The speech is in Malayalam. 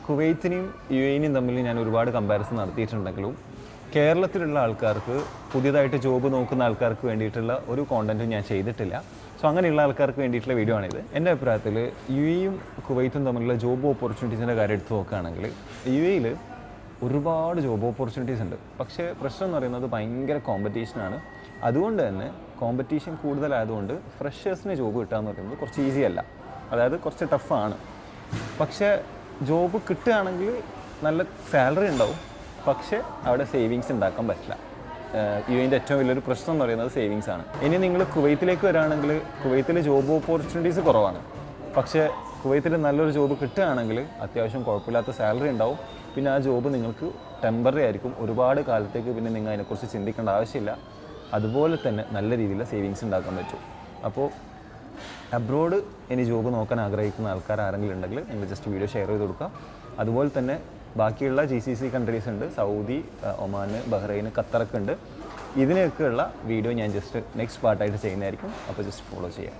കുവൈത്തിനെയും യു എനെയും തമ്മിൽ ഞാൻ ഒരുപാട് കമ്പാരിസൺ നടത്തിയിട്ടുണ്ടെങ്കിലും കേരളത്തിലുള്ള ആൾക്കാർക്ക് പുതിയതായിട്ട് ജോബ് നോക്കുന്ന ആൾക്കാർക്ക് വേണ്ടിയിട്ടുള്ള ഒരു കോണ്ടൻറ്റും ഞാൻ ചെയ്തിട്ടില്ല. സോ അങ്ങനെയുള്ള ആൾക്കാർക്ക് വേണ്ടിയിട്ടുള്ള വീഡിയോ ആണിത്. എൻ്റെ അഭിപ്രായത്തിൽ യു എയും കുവൈത്തും തമ്മിലുള്ള ജോബ് ഓപ്പർച്യൂണിറ്റീസിൻ്റെ കാര്യം എടുത്ത് നോക്കുകയാണെങ്കിൽ യു എയിൽ ഒരുപാട് ജോബ് ഓപ്പർച്യൂണിറ്റീസ് ഉണ്ട്. പക്ഷേ പ്രശ്നം എന്ന് പറയുന്നത് ഭയങ്കര കോമ്പറ്റീഷനാണ്. അതുകൊണ്ട് തന്നെ കോമ്പറ്റീഷൻ കൂടുതലായതുകൊണ്ട് ഫ്രഷേഴ്സിന് ജോബ് കിട്ടുക എന്ന് പറയുന്നത് കുറച്ച് ഈസി അല്ല, അതായത് കുറച്ച് ടഫാണ്. പക്ഷേ ജോബ് കിട്ടുകയാണെങ്കിൽ നല്ല സാലറി ഉണ്ടാവും, പക്ഷേ അവിടെ സേവിങ്സ് ഉണ്ടാക്കാൻ പറ്റില്ല. യു എൻ്റെ ഏറ്റവും വലിയൊരു പ്രശ്നം എന്ന് പറയുന്നത് സേവിങ്സ് ആണ്. ഇനി നിങ്ങൾ കുവൈത്തിലേക്ക് വരികയാണെങ്കിൽ കുവൈത്തിൽ ജോബ് ഓപ്പർച്യൂണിറ്റീസ് കുറവാണ്. പക്ഷേ കുവൈത്തിൽ നല്ലൊരു ജോബ് കിട്ടുകയാണെങ്കിൽ അത്യാവശ്യം കുഴപ്പമില്ലാത്ത സാലറി ഉണ്ടാവും. പിന്നെ ആ ജോബ് നിങ്ങൾക്ക് ടെമ്പററി ആയിരിക്കും, ഒരുപാട് കാലത്തേക്ക് പിന്നെ നിങ്ങൾ അതിനെക്കുറിച്ച് ചിന്തിക്കേണ്ട ആവശ്യമില്ല. അതുപോലെ തന്നെ നല്ല രീതിയിൽ സേവിങ്സ് ഉണ്ടാക്കാൻ പറ്റും. അപ്പോൾ അബ്രോഡ് ഇനി ജോബ് നോക്കാൻ ആഗ്രഹിക്കുന്ന ആൾക്കാർ ആരെങ്കിലും ഉണ്ടെങ്കിൽ നിങ്ങൾ ജസ്റ്റ് വീഡിയോ ഷെയർ ചെയ്ത് കൊടുക്കുക. അതുപോലെ തന്നെ ബാക്കിയുള്ള GCC കൺട്രീസ് ഉണ്ട്, സൗദി, ഒമാൻ, ബഹ്റൈൻ, ഖത്തറൊക്കെ ഉണ്ട്. ഇതിനൊക്കെയുള്ള വീഡിയോ ഞാൻ ജസ്റ്റ് നെക്സ്റ്റ് പാർട്ടായിട്ട് ചെയ്യുന്നതായിരിക്കും. അപ്പോൾ ജസ്റ്റ് ഫോളോ ചെയ്യാം.